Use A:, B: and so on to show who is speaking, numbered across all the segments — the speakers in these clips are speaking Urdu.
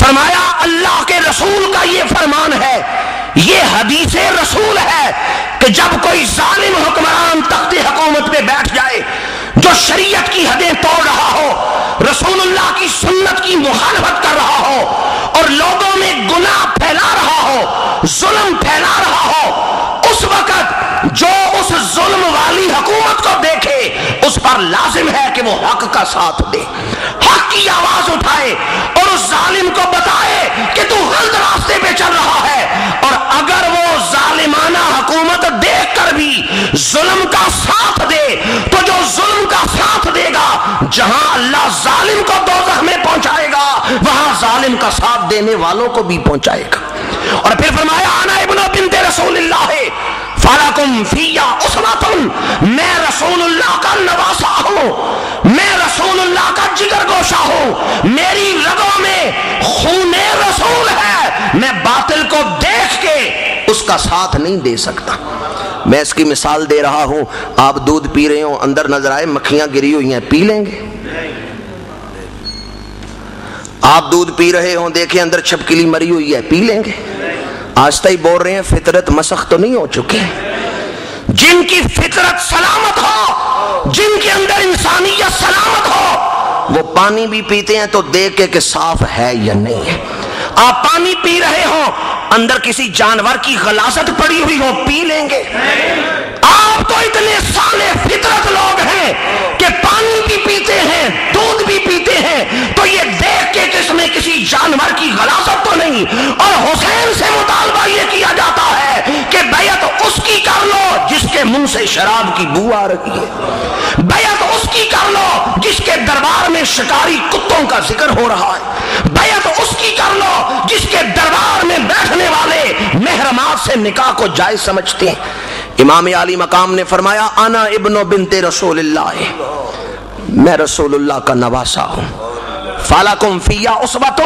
A: فرمایا اللہ کے رسول کا یہ فرمان ہے، یہ حدیث رسول ہے کہ جب کوئی ظالم حکمران تخت حکومت پہ بیٹھ جائے جو شریعت کی حدیں توڑ رہا ہو، رسول اللہ کی سنت کی مخالفت کر رہا ہو اور لوگوں میں گناہ پھیلا رہا ہو، ظلم پھیلا رہا ہو، اس وقت جو اس ظلم والی حکومت کو دیکھے اس پر لازم ہے کہ وہ حق کا ساتھ دے، حق کی آواز اٹھائے اور اس ظالم کو بتائے کہ تو غلط راستے پہ چل رہا ہے۔ اور اگر وہ ظالمانہ حکومت دیکھ کر بھی ظلم کا ساتھ دے تو جو ظلم کا ساتھ دے گا، جہاں اللہ ظالم کو دوزخ میں پہنچائے گا وہاں ظالم کا ساتھ دینے والوں کو بھی پہنچائے گا۔ اور پھر فرمایا انا ابن بنت رسول اللہ فلکم فی اسوۃ، میں رسول اللہ کا نواسا ہوں، میں رسول اللہ کا جگر گوشہ ہوں، میری رگوں میں خون رسول ہے، میں باطل کو دیکھ کے اس کا ساتھ نہیں دے سکتا۔ میں اس کی مثال دے رہا ہوں، آپ دودھ پی رہے ہوں، اندر نظر آئے مکھیاں گری ہوئی ہیں، پی لیں گے؟ آپ دودھ پی رہے ہوں، دیکھیں اندر چھپکلی مری ہوئی ہے، پی لیں گے؟ آج ہی بول رہے ہیں فطرت مسخ تو نہیں ہو چکی؟ جن کی فطرت سلامت ہو، جن کے اندر انسانیت سلامت ہو، وہ پانی بھی پیتے ہیں تو دیکھ کے کہ صاف ہے یا نہیں ہے۔ آپ پانی پی رہے ہو، اندر کسی جانور کی غلاظت پڑی ہوئی ہو، پی لیں گے؟ آپ تو اتنے صالح فطرت لوگ ہیں کہ پانی بھی پیتے ہیں، دودھ بھی پیتے ہیں، تو یہ دیکھ کے کہ اس میں کسی جانور کی غلاظت تو نہیں۔ اور حسین سے مطالبہ یہ کیا جاتا ہے کہ بیعت اس کی کر لو جس کے منہ سے شراب کی بو آ رہی ہے، بیعت اس کی کر لو جس کے دربار میں شکاری کتوں کا ذکر ہو رہا ہے، بیعت اس کی کر لو جس کے دربار میں بیٹھنے والے محرمات سے نکاح کو جائز سمجھتے ہیں۔ امام عالی مقام نے فرمایا انا ابن بنت رسول اللہ، میں رسول اللہ کا نواسا ہوں، فلکم فی اسوۃ،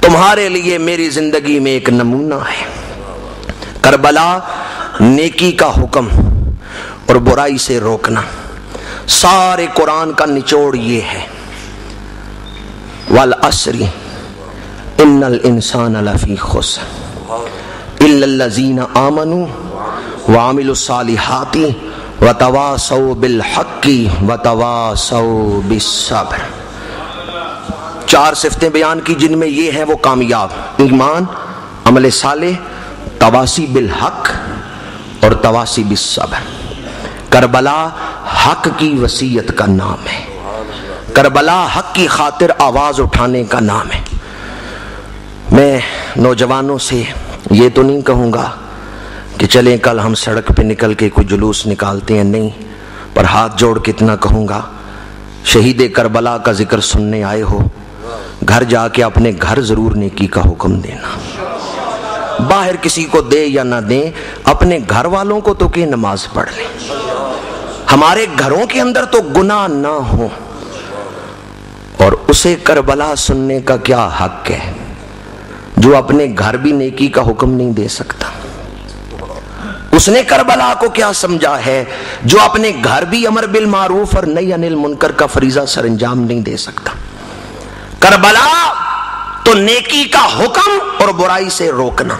A: تمہارے لیے میری زندگی میں ایک نمونہ ہے۔ کربلا نیکی کا حکم اور برائی سے روکنا، سارے قرآن کا نچوڑ یہ ہے، والعصر ان الانسان لفی خسر الا الذین آمنوا وعملوا الصالحات وتواصوا بالحق وتواصوا بالصبر۔ چار صفتیں بیان کی جن میں یہ ہیں وہ کامیاب، ایمان، عمل صالح، تواصی بالحق اور تواصی بالصبر۔ کربلا حق کی وصیت کا نام ہے، کربلا حق کی خاطر آواز اٹھانے کا نام ہے۔ میں نوجوانوں سے یہ تو نہیں کہوں گا کہ چلیں کل ہم سڑک پہ نکل کے کوئی جلوس نکالتے ہیں، نہیں، پر ہاتھ جوڑ کے اتنا کہوں گا، شہید کربلا کا ذکر سننے آئے ہو، گھر جا کے اپنے گھر ضرور نیکی کا حکم دینا، باہر کسی کو دے یا نہ دیں، اپنے گھر والوں کو تو کہ نماز پڑھ لیں، ہمارے گھروں کے اندر تو گناہ نہ ہو۔ اور اسے کربلا سننے کا کیا حق ہے جو اپنے گھر بھی نیکی کا حکم نہیں دے سکتا؟ اس نے کربلا کو کیا سمجھا ہے جو اپنے گھر بھی امر بالمعروف اور نہی عن المنکر کا فریضہ سر انجام نہیں دے سکتا؟ کربلا تو نیکی کا حکم اور برائی سے روکنا،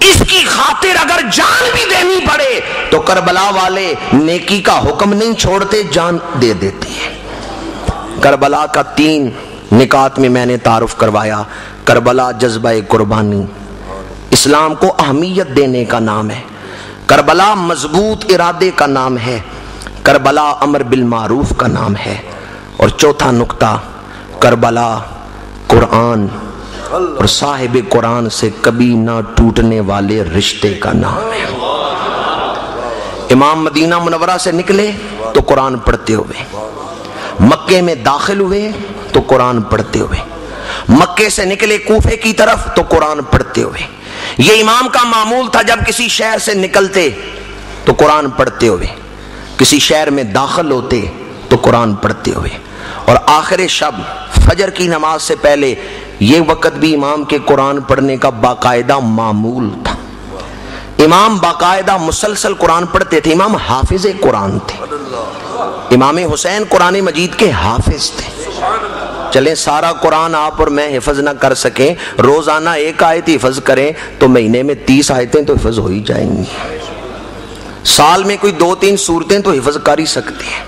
A: اس کی خاطر اگر جان بھی دینی پڑے تو کربلا والے نیکی کا حکم نہیں چھوڑتے، جان دے دیتے ہیں۔ کربلا کا 3 نکات میں نے تعارف کروایا۔ کربلا جذبہ قربانی، اسلام کو اہمیت دینے کا نام ہے، کربلا مضبوط ارادے کا نام ہے، کربلا امر بالمعروف کا نام ہے، اور چوتھا نقطہ کربلا قرآن اور صاحب قرآن سے کبھی نہ ٹوٹنے والے رشتے کا نام ہے۔ امام مدینہ منورہ سے نکلے تو قرآن پڑھتے ہوئے، مکے میں داخل ہوئے تو قرآن پڑھتے ہوئے، مکے سے نکلے کوفے کی طرف تو قرآن پڑھتے ہوئے۔ یہ امام کا معمول تھا، جب کسی شہر سے نکلتے تو قرآن پڑھتے ہوئے، کسی شہر میں داخل ہوتے تو قرآن پڑھتے ہوئے، اور آخر شب فجر کی نماز سے پہلے یہ وقت بھی امام کے قرآن پڑھنے کا باقاعدہ معمول تھا۔ امام باقاعدہ مسلسل قرآن پڑھتے تھے، امام حافظ قرآن تھے، امام حسین قرآن مجید کے حافظ تھے۔ چلیں سارا قرآن آپ اور میں حفظ نہ کر سکیں، روزانہ ایک آیت حفظ کریں تو مہینے میں 30 آیتیں تو حفظ ہو ہی جائیں گی، سال میں کوئی 2-3 سورتیں تو حفظ کر ہی سکتے ہیں۔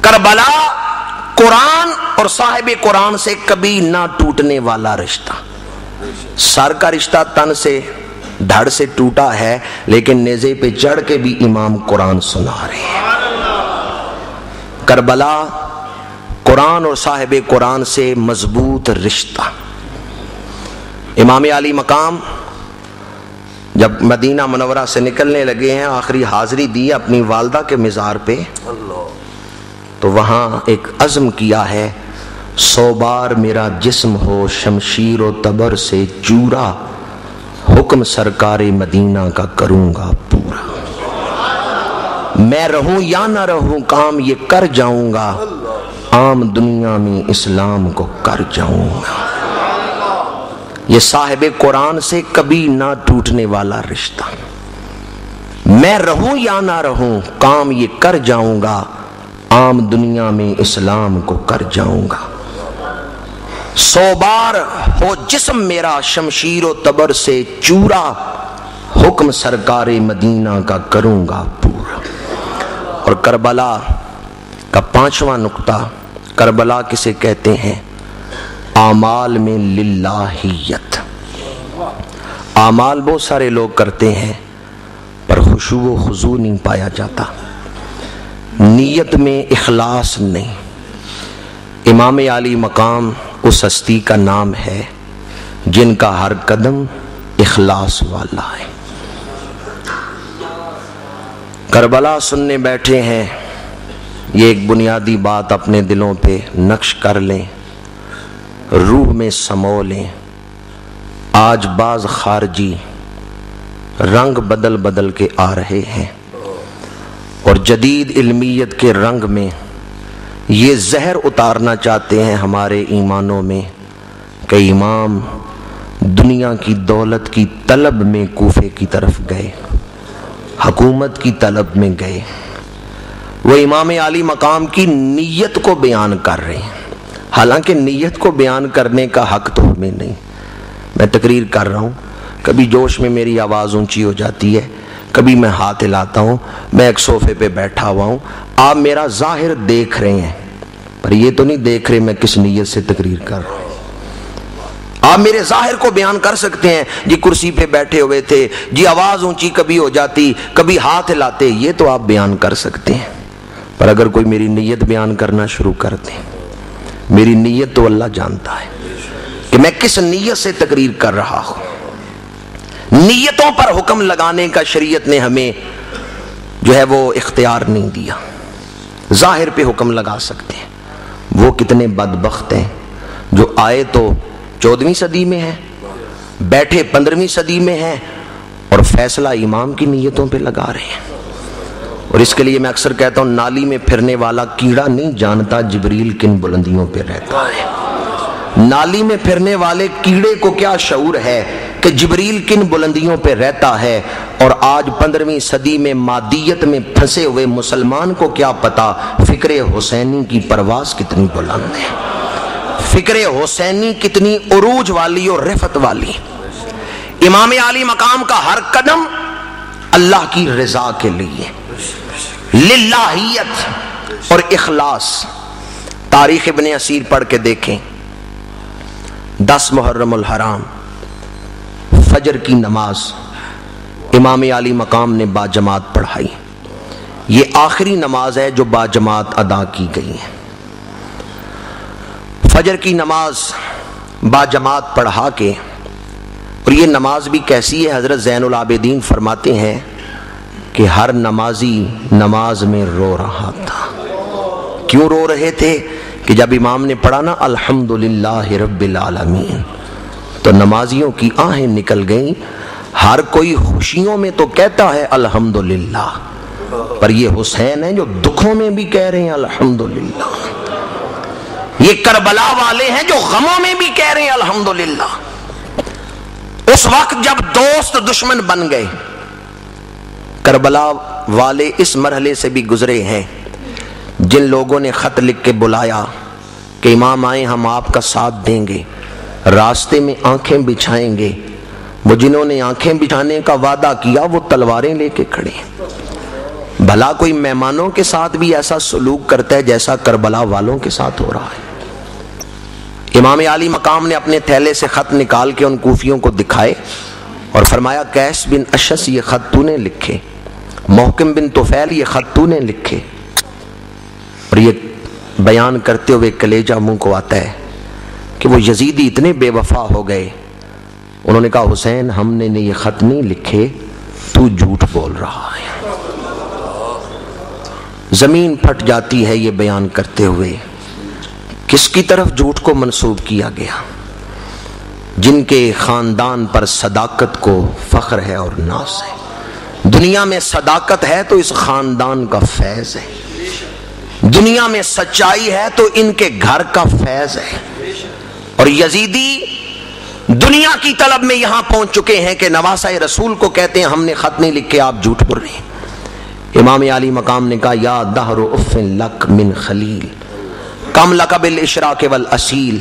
A: کربلا قرآن اور صاحب قرآن سے کبھی نہ ٹوٹنے والا رشتہ، سر کا رشتہ تن سے دھڑ سے ٹوٹا ہے، لیکن نیزے پہ چڑھ کے بھی امام قرآن سنا رہے ہیں۔ کربلا قرآن اور صاحب قرآن سے مضبوط رشتہ۔ امام علی مقام جب مدینہ منورہ سے نکلنے لگے ہیں، آخری حاضری دی اپنی والدہ کے مزار پہ، تو وہاں ایک عزم کیا ہے، 100 بار میرا جسم ہو شمشیر و تبر سے چورا، حکم سرکار مدینہ کا کروں گا پورا، میں رہوں یا نہ رہوں کام یہ کر جاؤں گا، عام دنیا میں اسلام کو کر جاؤں گا۔ یہ صاحب قرآن سے کبھی نہ ٹوٹنے والا رشتہ، میں رہوں یا نہ رہوں کام یہ کر جاؤں گا، عام دنیا میں اسلام کو کر جاؤں گا۔ 100 بار ہو جسم میرا شمشیر و تبر سے چورا، حکم سرکار مدینہ کا کروں گا پورا۔ اور کربلا کا 5واں نقطہ، کربلا کسے کہتے ہیں؟ اعمال میں للہیت۔ اعمال بہت سارے لوگ کرتے ہیں پر خشوع و خضوع نہیں پایا جاتا، نیت میں اخلاص نہیں۔ امام علی مقام اس ہستی کا نام ہے جن کا ہر قدم اخلاص والا ہے۔ کربلا سننے بیٹھے ہیں، یہ ایک بنیادی بات اپنے دلوں پہ نقش کر لیں، روح میں سمو لیں۔ آج بعض خارجی رنگ بدل بدل کے آ رہے ہیں اور جدید علمیت کے رنگ میں یہ زہر اتارنا چاہتے ہیں ہمارے ایمانوں میں کہ امام دنیا کی دولت کی طلب میں کوفے کی طرف گئے، حکومت کی طلب میں گئے۔ وہ امام علی مقام کی نیت کو بیان کر رہے ہیں، حالانکہ نیت کو بیان کرنے کا حق تو ہمیں نہیں۔ میں تقریر کر رہا ہوں، کبھی جوش میں میری آواز اونچی ہو جاتی ہے، کبھی میں ہاتھ ہلاتا ہوں، میں ایک صوفے پہ بیٹھا ہوا ہوں، آپ میرا ظاہر دیکھ رہے ہیں پر یہ تو نہیں دیکھ رہے میں کس نیت سے تقریر کر رہا ہوں۔ آپ میرے ظاہر کو بیان کر سکتے ہیں، جی کرسی پہ بیٹھے ہوئے تھے، جی آواز اونچی کبھی ہو جاتی، کبھی ہاتھ ہلاتے، یہ تو آپ بیان کر سکتے ہیں، پر اگر کوئی میری نیت بیان کرنا شروع کر دے، میری نیت تو اللہ جانتا ہے کہ میں کس نیت سے تقریر کر رہا ہوں۔ نیتوں پر حکم لگانے کا شریعت نے ہمیں جو ہے وہ اختیار نہیں دیا، ظاہر پہ حکم لگا سکتے ہیں۔ وہ کتنے بدبخت ہیں جو آئے تو 14ویں صدی میں ہیں، بیٹھے 15ویں صدی میں ہیں اور فیصلہ امام کی نیتوں پہ لگا رہے ہیں۔ اور اس کے لیے میں اکثر کہتا ہوں، نالی میں پھرنے والا کیڑا نہیں جانتا جبریل کن بلندیوں پہ رہتا ہے۔ نالی میں پھرنے والے کیڑے کو کیا شعور ہے کہ جبریل کن بلندیوں پہ رہتا ہے، اور آج 15ویں صدی میں مادیت میں پھنسے ہوئے مسلمان کو کیا پتا فکر حسینی کی پرواز کتنی بلند ہے، فکر حسینی کتنی عروج والی اور رفعت والی۔ امام علی مقام کا ہر قدم اللہ کی رضا کے لیے، للہیت اور اخلاص۔ تاریخ ابن اسیر پڑھ کے دیکھیں، 10 محرم الحرام فجر کی نماز امام علی مقام نے باجماعت پڑھائی، یہ آخری نماز ہے جو باجماعت ادا کی گئی ہے۔ فجر کی نماز باجماعت پڑھا کے، اور یہ نماز بھی کیسی ہے، حضرت زین العابدین فرماتے ہیں کہ ہر نمازی نماز میں رو رہا تھا۔ کیوں رو رہے تھے؟ کہ جب امام نے پڑھا نا الحمدللہ رب العالمین، تو نمازیوں کی آہیں نکل گئیں۔ ہر کوئی خوشیوں میں تو کہتا ہے الحمدللہ، پر یہ حسین ہیں جو دکھوں میں بھی کہہ رہے ہیں الحمدللہ، یہ کربلا والے ہیں جو غموں میں بھی کہہ رہے ہیں الحمدللہ۔ اس وقت جب دوست دشمن بن گئے، کربلا والے اس مرحلے سے بھی گزرے ہیں۔ جن لوگوں نے خط لکھ کے بلایا کہ امام آئیں ہم آپ کا ساتھ دیں گے، راستے میں آنکھیں بچھائیں گے۔ وہ جنہوں نے آنکھیں بچھانے کا وعدہ کیا وہ تلواریں لے کے کھڑے ہیں۔ بھلا کوئی مہمانوں کے ساتھ بھی ایسا سلوک کرتا ہے جیسا کربلا والوں کے ساتھ ہو رہا ہے؟ امام عالی مقام نے اپنے تھیلے سے خط نکال کے ان کوفیوں کو دکھائے اور فرمایا قیس بن اشعث یہ خط تو نے لکھے، محکم بن طفیل یہ خط تو نے لکھے۔ اور یہ بیان کرتے ہوئے کلیجہ منہ کو آتا ہے کہ وہ یزیدی اتنے بے وفا ہو گئے، انہوں نے کہا حسین ہم نے یہ خط نہیں لکھے، تو جھوٹ بول رہا ہے۔ زمین پھٹ جاتی ہے یہ بیان کرتے ہوئے، کس کی طرف جھوٹ کو منسوب کیا گیا؟ جن کے خاندان پر صداقت کو فخر ہے اور ناز ہے۔ دنیا میں صداقت ہے تو اس خاندان کا فیض ہے، دنیا میں سچائی ہے تو ان کے گھر کا فیض ہے۔ اور یزیدی دنیا کی طلب میں یہاں پہنچ چکے ہیں کہ نواسہ رسول کو کہتے ہیں ہم نے خط نہیں لکھے، آپ جھوٹ بول رہے ہیں۔ امام عالی مقام نے کہا یا دہر اف لک من خلیل کم لک بالاشراق والاصیل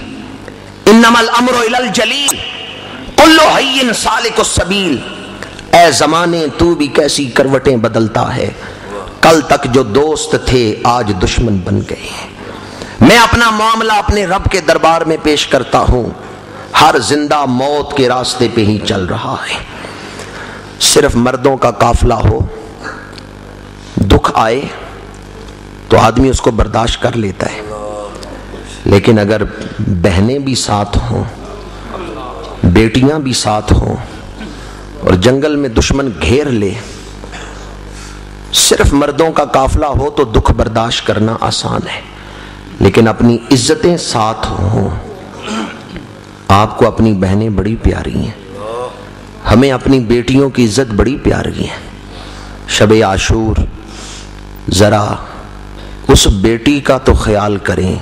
A: انما الامر الی الجلیل کل حی سالک السبیل۔ اے زمانے تو بھی کیسی کروٹیں بدلتا ہے، کل تک جو دوست تھے آج دشمن بن گئے ہیں۔ میں اپنا معاملہ اپنے رب کے دربار میں پیش کرتا ہوں، ہر زندہ موت کے راستے پہ ہی چل رہا ہے۔ صرف مردوں کا قافلہ ہو، دکھ آئے تو آدمی اس کو برداشت کر لیتا ہے، لیکن اگر بہنیں بھی ساتھ ہوں، بیٹیاں بھی ساتھ ہوں اور جنگل میں دشمن گھیر لے، صرف مردوں کا قافلہ ہو تو دکھ برداشت کرنا آسان ہے، لیکن اپنی عزتیں ساتھ ہوں۔ آپ کو اپنی بہنیں بڑی پیاری ہیں، ہمیں اپنی بیٹیوں کی عزت بڑی پیاری ہے۔ شب عاشور ذرا اس بیٹی کا تو خیال کریں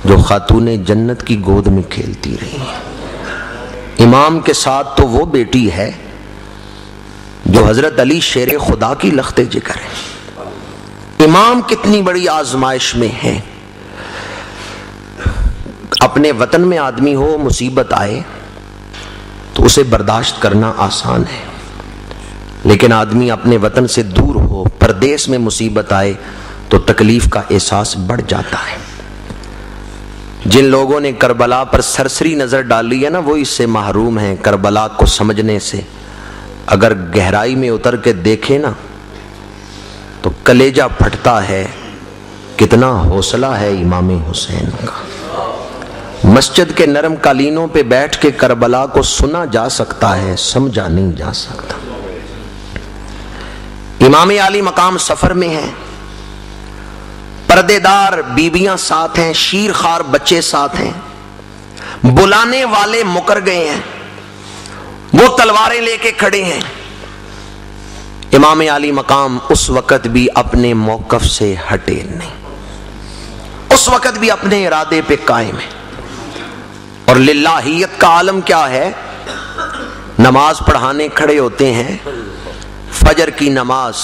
A: جو خاتون جنت کی گود میں کھیلتی رہی ہے۔ امام کے ساتھ تو وہ بیٹی ہے جو حضرت علی شیر خدا کی لخت جگر ہے۔ امام کتنی بڑی آزمائش میں ہے۔ اپنے وطن میں آدمی ہو، مصیبت آئے تو اسے برداشت کرنا آسان ہے، لیکن آدمی اپنے وطن سے دور ہو، پردیس میں مصیبت آئے تو تکلیف کا احساس بڑھ جاتا ہے۔ جن لوگوں نے کربلا پر سرسری نظر ڈالی ہے نا، وہ اس سے محروم ہیں کربلا کو سمجھنے سے۔ اگر گہرائی میں اتر کے دیکھے نا تو کلیجہ پھٹتا ہے، کتنا حوصلہ ہے امام حسین کا۔ مسجد کے نرم قالینوں پہ بیٹھ کے کربلا کو سنا جا سکتا ہے، سمجھا نہیں جا سکتا۔ امام عالی مقام سفر میں ہیں، پردے دار بیویاں ساتھ ہیں، شیر خوار بچے ساتھ ہیں، بلانے والے مکر گئے ہیں، وہ تلواریں لے کے کھڑے ہیں۔ امام عالی مقام اس وقت بھی اپنے موقف سے ہٹے نہیں، اس وقت بھی اپنے ارادے پہ قائم ہے۔ اور للہیت کا عالم کیا ہے؟ نماز پڑھانے کھڑے ہوتے ہیں، فجر کی نماز۔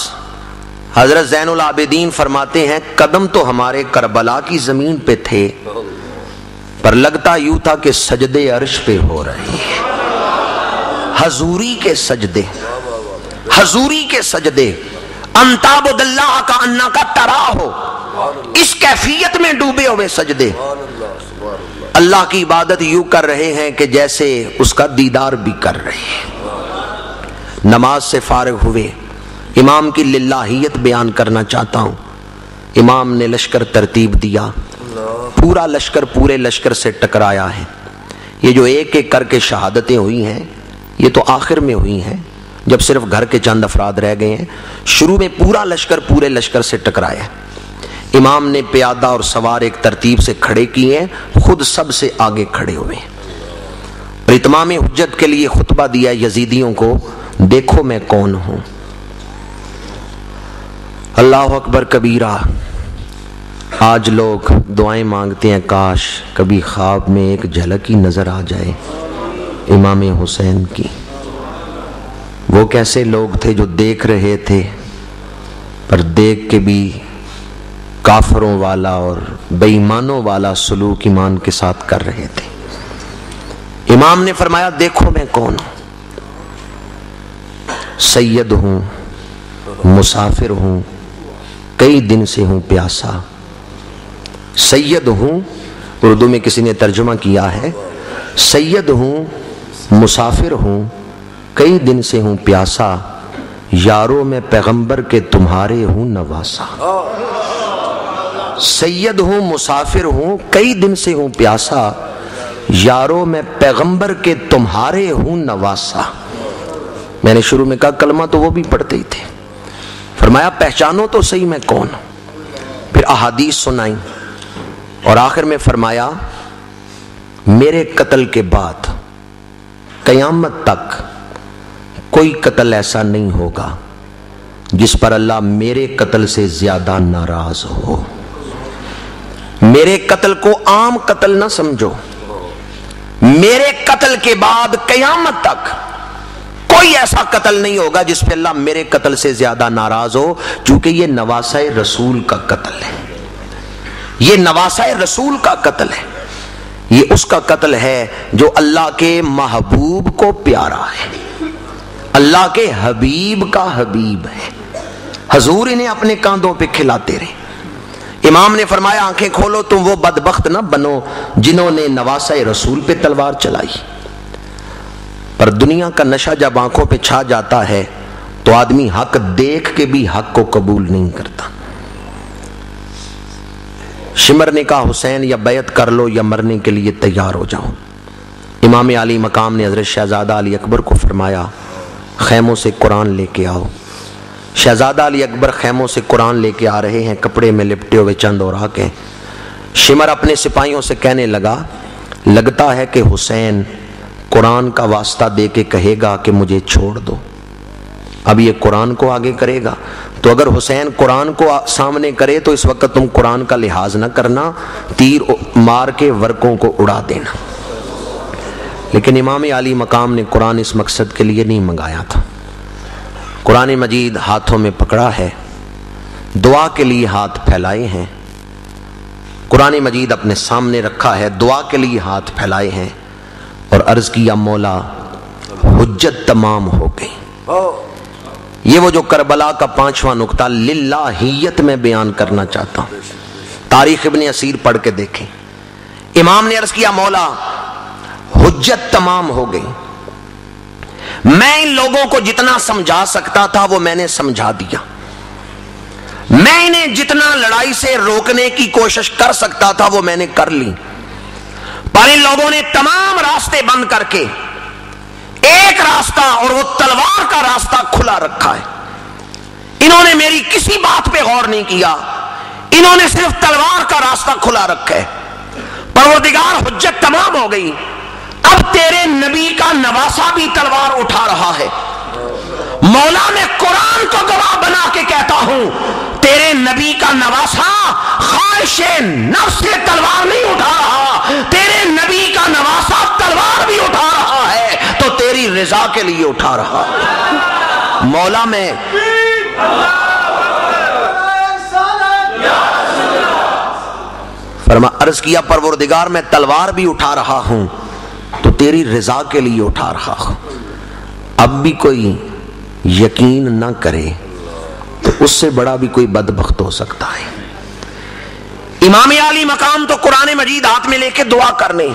A: حضرت زین العابدین فرماتے ہیں قدم تو ہمارے کربلا کی زمین پہ تھے، پر لگتا یوں تھا کہ سجدے عرش پہ ہو رہے ہیں۔ حضوری کے سجدے، حضوری کے سجدے، انتعبد اللہ کا انا کا ترا ہو، اس کیفیت میں ڈوبے ہوئے سجدے۔ اللہ کی عبادت یوں کر رہے ہیں کہ جیسے اس کا دیدار بھی کر رہے ہیں۔ نماز سے فارغ ہوئے، امام کی للہیت بیان کرنا چاہتا ہوں۔ امام نے لشکر ترتیب دیا، پورا لشکر پورے لشکر سے ٹکرایا ہے۔ یہ جو ایک ایک کر کے شہادتیں ہوئی ہیں یہ تو آخر میں ہوئی ہیں، جب صرف گھر کے چند افراد رہ گئے ہیں۔ شروع میں پورا لشکر پورے لشکر سے ٹکرایا۔ امام نے پیادہ اور سوار ایک ترتیب سے کھڑے کیے ہیں، خود سب سے آگے کھڑے ہوئے ہیں، اور اتمام حجت کے لیے خطبہ دیا یزیدیوں کو، دیکھو میں کون ہوں۔ اللہ اکبر کبیرہ۔ آج لوگ دعائیں مانگتے ہیں کاش کبھی خواب میں ایک جھلک ہی نظر آ جائے امام حسین کی۔ وہ کیسے لوگ تھے جو دیکھ رہے تھے پر دیکھ کے بھی کافروں والا اور بے ایمانوں والا سلوک ایمان کے ساتھ کر رہے تھے۔ امام نے فرمایا دیکھو میں کون ہوں، سید ہوں، مسافر ہوں، کئی دن سے ہوں پیاسا۔ سید ہوں، اردو میں کسی نے ترجمہ کیا ہے سید ہوں، مسافر ہوں، کئی دن سے ہوں پیاسا، یاروں میں پیغمبر کے تمہارے ہوں نواسا۔ سید ہوں، مسافر ہوں، کئی دن سے ہوں پیاسا، یاروں میں پیغمبر کے تمہارے ہوں نواسا۔ میں نے شروع میں کہا کلمہ تو وہ بھی پڑھتے ہی تھے، فرمایا پہچانو تو صحیح میں کون ہوں، پھر احادیث سنائیں اور آخر میں فرمایا میرے قتل کے بعد قیامت تک کوئی قتل ایسا نہیں ہوگا جس پر اللہ میرے قتل سے زیادہ ناراض ہو۔ میرے قتل کو عام قتل نہ سمجھو، میرے قتل کے بعد قیامت تک کوئی ایسا قتل نہیں ہوگا جس پہ اللہ میرے قتل سے زیادہ ناراض ہو، چونکہ یہ نواسہ رسول کا قتل ہے، یہ نواسہ رسول کا قتل ہے، یہ اس کا قتل ہے جو اللہ کے محبوب کو پیارا ہے، اللہ کے حبیب کا حبیب ہے، حضور انہیں اپنے کاندھوں پہ کھلاتے رہے۔ امام نے فرمایا آنکھیں کھولو تم وہ بدبخت نہ بنو جنہوں نے نواسہ رسول پہ تلوار چلائی۔ پر دنیا کا نشہ جب آنکھوں پہ چھا جاتا ہے تو آدمی حق دیکھ کے بھی حق کو قبول نہیں کرتا۔ شمر نے کہا حسین یا بیعت کر لو یا مرنے کے لیے تیار ہو جاؤ۔ امام علی مقام نے حضرت شہزادہ علی اکبر کو فرمایا خیموں سے قرآن لے کے آؤ۔ شہزادہ علی اکبر خیموں سے قرآن لے کے آ رہے ہیں، کپڑے میں لپٹے ہوئے چند اور آکے۔ شمر اپنے سپاہیوں سے کہنے لگا لگتا ہے کہ حسین قرآن کا واسطہ دے کے کہے گا کہ مجھے چھوڑ دو، اب یہ قرآن کو آگے کرے گا، تو اگر حسین قرآن کو سامنے کرے تو اس وقت تم قرآن کا لحاظ نہ کرنا، تیر مار کے ورقوں کو اڑا دینا۔ لیکن امام علی مقام نے قرآن اس مقصد کے لیے نہیں منگایا تھا۔ قرآن مجید ہاتھوں میں پکڑا ہے، دعا کے لیے ہاتھ پھیلائے ہیں، قرآن مجید اپنے سامنے رکھا ہے، دعا کے لیے ہاتھ پھیلائے ہیں اور عرض کیا مولا حجت تمام ہو گئی۔ یہ وہ جو کربلا کا 5واں نقطہ للہیت میں بیان کرنا چاہتا ہوں، تاریخ ابن اسیر پڑھ کے دیکھیں۔ امام نے عرض کیا مولا حجت تمام ہو گئی، میں ان لوگوں کو جتنا سمجھا سکتا تھا وہ میں نے سمجھا دیا، میں انہیں جتنا لڑائی سے روکنے کی کوشش کر سکتا تھا وہ میں نے کر لی، پر ان لوگوں نے تمام راستے بند کر کے ایک راستہ اور وہ تلوار کا راستہ کھلا رکھا ہے۔ انہوں نے میری کسی بات پہ غور نہیں کیا، انہوں نے صرف تلوار کا راستہ کھلا رکھا ہے۔ پروردگار حجت تمام ہو گئی، اب تیرے نبی کا نواسہ بھی تلوار اٹھا رہا ہے۔ مولا میں قرآن کو گواہ بنا کے کہتا ہوں تیرے نبی کا نواسہ خواہش نفس سے تلوار نہیں اٹھا رہا، تیرے نبی کا نواسہ تلوار بھی اٹھا رہا ہے تو تیری رضا کے لیے اٹھا رہا ہے۔ مولا میں فرما عرض کیا پروردگار میں تلوار بھی اٹھا رہا ہوں تو تیری رضا کے لیے اٹھا رہا ہوں۔ اب بھی کوئی یقین نہ کرے تو اس سے بڑا بھی کوئی بدبخت ہو سکتا ہے۔ امام علی مقام تو قرآن مجید ہاتھ میں لے کے دعا کرنے